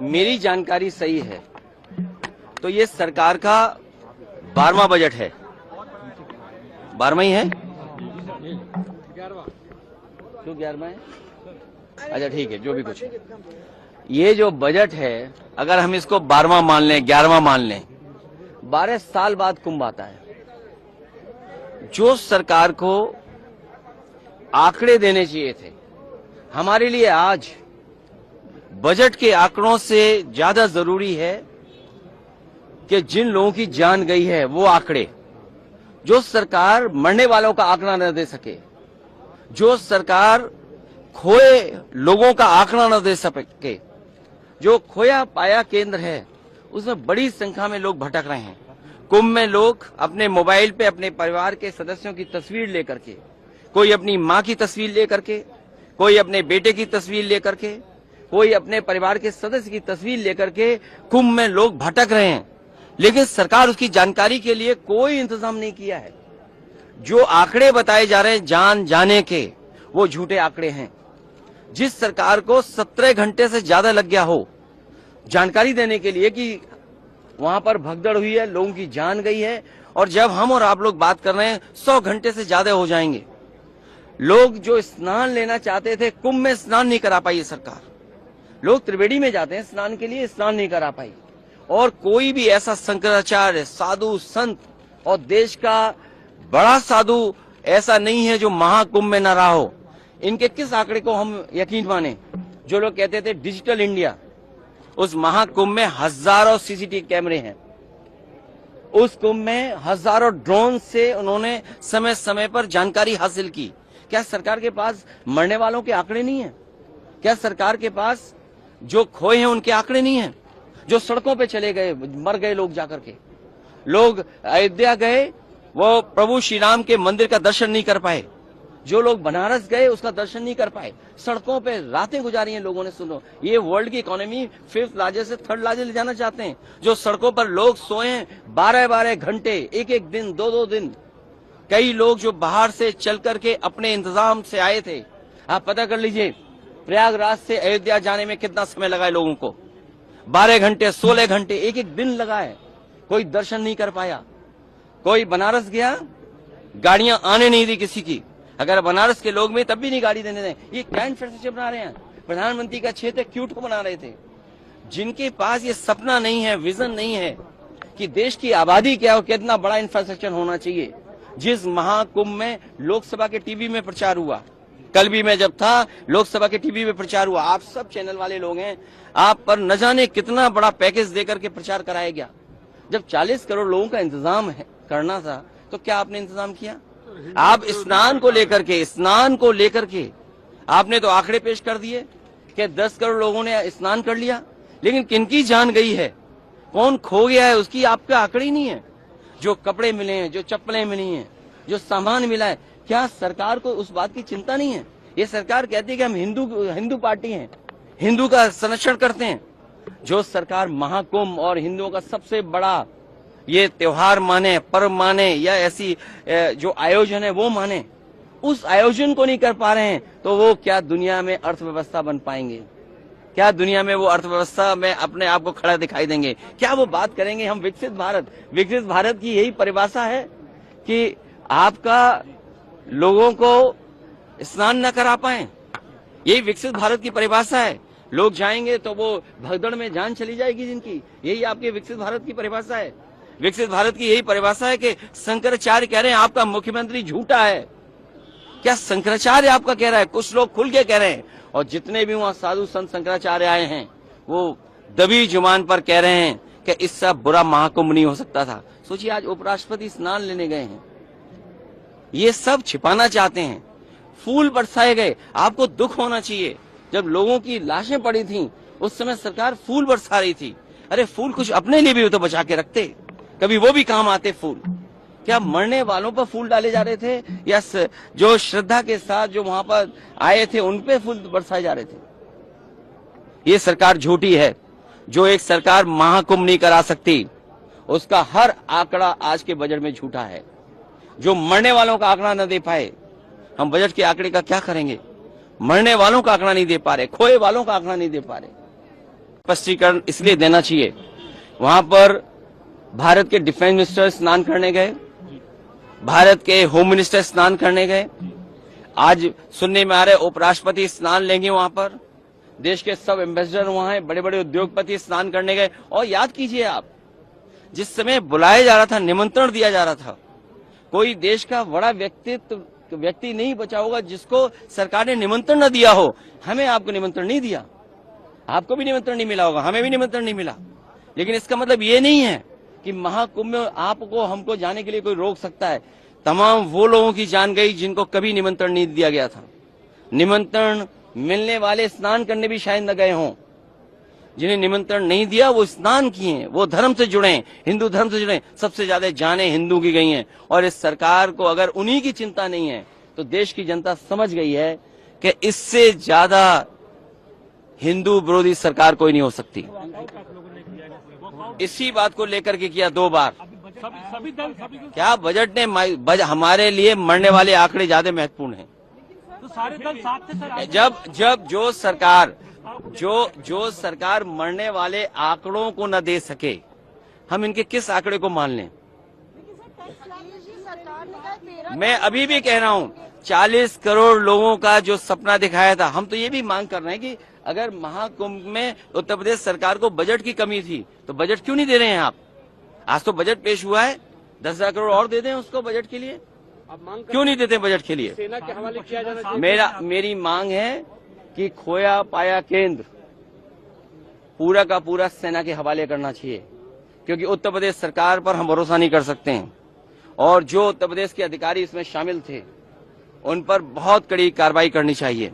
मेरी जानकारी सही है तो ये सरकार का 12वां बजट है। 12वां ही है, क्यों 11वां है? अच्छा ठीक है, जो भी कुछ है। ये जो बजट है, अगर हम इसको 12वां मान लें, 11वां मान लें, 12 साल बाद कुंभ आता है। जो सरकार को आंकड़े देने चाहिए थे, हमारे लिए आज बजट के आंकड़ों से ज्यादा जरूरी है कि जिन लोगों की जान गई है वो आंकड़े। जो सरकार मरने वालों का आंकड़ा न दे सके, जो सरकार खोए लोगों का आंकड़ा न दे सके, जो खोया पाया केंद्र है उसमें बड़ी संख्या में लोग भटक रहे हैं। कुंभ में लोग अपने मोबाइल पे अपने परिवार के सदस्यों की तस्वीर लेकर के, कोई अपनी मां की तस्वीर लेकर के, कोई अपने बेटे की तस्वीर लेकर के, कोई अपने परिवार के सदस्य की तस्वीर लेकर के कुंभ में लोग भटक रहे हैं, लेकिन सरकार उसकी जानकारी के लिए कोई इंतजाम नहीं किया है। जो आंकड़े बताए जा रहे हैं जान जाने के, वो झूठे आंकड़े हैं। जिस सरकार को 17 घंटे से ज्यादा लग गया हो जानकारी देने के लिए कि वहां पर भगदड़ हुई है, लोगों की जान गई है, और जब हम और आप लोग बात कर रहे हैं 100 घंटे से ज्यादा हो जाएंगे। लोग जो स्नान लेना चाहते थे, कुंभ में स्नान नहीं करा पाई सरकार। लोग त्रिवेणी में जाते हैं स्नान के लिए, स्नान नहीं करा पाई। और कोई भी ऐसा शंकराचार्य, साधु, संत और देश का बड़ा साधु ऐसा नहीं है जो महाकुंभ में न रहा हो। इनके किस आंकड़े को हम यकीन माने? जो लोग कहते थे डिजिटल इंडिया, उस महाकुंभ में हजारों सीसीटीवी कैमरे हैं, उस कुंभ में हजारों ड्रोन से उन्होंने समय समय पर जानकारी हासिल की। क्या सरकार के पास मरने वालों के आंकड़े नहीं है? क्या सरकार के पास जो खोए हैं उनके आंकड़े नहीं है? जो सड़कों पे चले गए, मर गए लोग जाकर के, लोग अयोध्या गए, वो प्रभु श्री राम के मंदिर का दर्शन नहीं कर पाए। जो लोग बनारस गए उसका दर्शन नहीं कर पाए, सड़कों पे रातें गुजारी हैं लोगों ने। सुनो, ये वर्ल्ड की इकोनॉमी 5th लार्जेस्ट से 3rd लार्जेस्ट ले जाना चाहते हैं। जो सड़कों पर लोग सोए हैं 12-12 घंटे, एक दिन, 2-2 दिन। कई लोग जो बाहर से चल करके अपने इंतजाम से आए थे, आप पता कर लीजिए प्रयागराज से अयोध्या जाने में कितना समय लगा है लोगों को। 12 घंटे, 16 घंटे, एक दिन लगा है। कोई दर्शन नहीं कर पाया। कोई बनारस गया, गाड़ियां आने नहीं दी किसी की। अगर बनारस के लोग में तब भी नहीं गाड़ी देने दें। ये क्या इंफ्रास्ट्रक्चर बना रहे हैं? प्रधानमंत्री का क्षेत्र क्यूट को बना रहे थे। जिनके पास ये सपना नहीं है, विजन नहीं है कि देश की आबादी क्या हो, कितना बड़ा इंफ्रास्ट्रक्चर होना चाहिए। जिस महाकुंभ में लोकसभा के टीवी में प्रचार हुआ, कल भी मैं जब था लोकसभा के टीवी में प्रचार हुआ, आप सब चैनल वाले लोग हैं, आप पर न जाने कितना बड़ा पैकेज देकर के प्रचार कराया गया। जब 40 करोड़ लोगों का इंतजाम करना था तो क्या आपने इंतजाम किया? आप स्नान को लेकर के आपने तो आंकड़े पेश कर दिए कि 10 करोड़ लोगों ने स्नान कर लिया, लेकिन किनकी जान गई है, कौन खो गया है, उसकी आपके आंकड़े ही नहीं है। जो कपड़े मिले हैं, जो चप्पलें मिली हैं, जो सामान मिला है, क्या सरकार को उस बात की चिंता नहीं है? ये सरकार कहती है कि हम हिंदू पार्टी हैं, हिंदू का संरक्षण करते हैं। जो सरकार महाकुंभ और हिंदुओं का सबसे बड़ा ये त्योहार माने, पर्व माने, या ऐसी जो आयोजन है वो माने, उस आयोजन को नहीं कर पा रहे हैं, तो वो क्या दुनिया में अर्थव्यवस्था बन पाएंगे? क्या दुनिया में वो अर्थव्यवस्था में अपने आप को खड़ा दिखाई देंगे? क्या वो बात करेंगे हम विकसित भारत की यही परिभाषा है कि आपका लोगों को स्नान न करा पाए? यही विकसित भारत की परिभाषा है? लोग जाएंगे तो वो भगदड़ में जान चली जाएगी जिनकी, यही आपके विकसित भारत की परिभाषा है? विकसित भारत की यही परिभाषा है कि शंकराचार्य कह रहे हैं आपका मुख्यमंत्री झूठा है। क्या शंकराचार्य आपका कह रहा है? कुछ लोग खुल के कह रहे हैं, और जितने भी वहां साधु संत शंकराचार्य आए हैं वो दबी जुबान पर कह रहे हैं कि इससे बुरा महाकुंभ नहीं हो सकता था। सोचिए, आज उपराष्ट्रपति स्नान लेने गए हैं, ये सब छिपाना चाहते हैं। फूल बरसाए गए, आपको दुख होना चाहिए। जब लोगों की लाशें पड़ी थी उस समय सरकार फूल बरसा रही थी। अरे फूल कुछ अपने लिए भी तो बचा के रखते, कभी वो भी काम आते फूल। क्या मरने वालों पर फूल डाले जा रहे थे, या जो श्रद्धा के साथ जो वहां पर आए थे उन पे फूल बरसाए जा रहे थे? ये सरकार झूठी है। जो एक सरकार महाकुंभ नहीं करा सकती, उसका हर आंकड़ा आज के बजट में झूठा है। जो मरने वालों का आंकड़ा न दे पाए, हम बजट के आंकड़े का क्या करेंगे? मरने वालों का आंकड़ा नहीं दे पा रहे, खोए वालों का आंकड़ा नहीं दे पा रहे। स्पष्टीकरण इसलिए देना चाहिए, वहां पर भारत के डिफेंस मिनिस्टर स्नान करने गए, भारत के होम मिनिस्टर स्नान करने गए, आज सुनने में आ रहे उपराष्ट्रपति स्नान लेंगे वहां पर, देश के सब एम्बेसडर वहां हैं, बड़े बड़े उद्योगपति स्नान करने गए। और याद कीजिए आप, जिस समय बुलाया जा रहा था, निमंत्रण दिया जा रहा था, कोई देश का बड़ा व्यक्ति नहीं बचा होगा जिसको सरकार ने निमंत्रण न दिया हो। हमें आपको निमंत्रण नहीं दिया, आपको भी निमंत्रण नहीं मिला होगा, हमें भी निमंत्रण नहीं मिला। लेकिन इसका मतलब ये नहीं है कि महाकुंभ में आपको हमको जाने के लिए कोई रोक सकता है। तमाम वो लोगों की जान गई जिनको कभी निमंत्रण नहीं दिया गया था। निमंत्रण मिलने वाले स्नान करने भी शायद न गए हों, जिन्हें निमंत्रण नहीं दिया वो स्नान किए, वो धर्म से जुड़े, हिंदू धर्म से जुड़े। सबसे ज्यादा जाने हिंदू की गई हैं। और इस सरकार को अगर उन्हीं की चिंता नहीं है तो देश की जनता समझ गई है कि इससे ज्यादा हिंदू विरोधी सरकार कोई नहीं हो सकती। इसी बात को लेकर के किया 2 बार। क्या बजट ने हमारे लिए मरने वाले आंकड़े ज्यादा महत्वपूर्ण हैं। तो सारे दल साथ थे सर। जब जो सरकार मरने वाले आंकड़ों को न दे सके, हम इनके किस आंकड़े को मान लें। मैं अभी भी कह रहा हूं, 40 करोड़ लोगों का जो सपना दिखाया था, हम तो ये भी मांग कर रहे हैं कि अगर महाकुंभ में उत्तर प्रदेश सरकार को बजट की कमी थी तो बजट क्यों नहीं दे रहे हैं आप। आज तो बजट पेश हुआ है, 10,000 करोड़ और दे दें उसको बजट के लिए। क्यों नहीं देते बजट के लिए। सेना के हवाले किया जाना चाहिए। मेरी मांग है कि खोया पाया केंद्र पूरा का पूरा सेना के हवाले करना चाहिए, क्योंकि उत्तर प्रदेश सरकार पर हम भरोसा नहीं कर सकते हैं। और जो उत्तर प्रदेश के अधिकारी इसमें शामिल थे उन पर बहुत कड़ी कार्रवाई करनी चाहिए।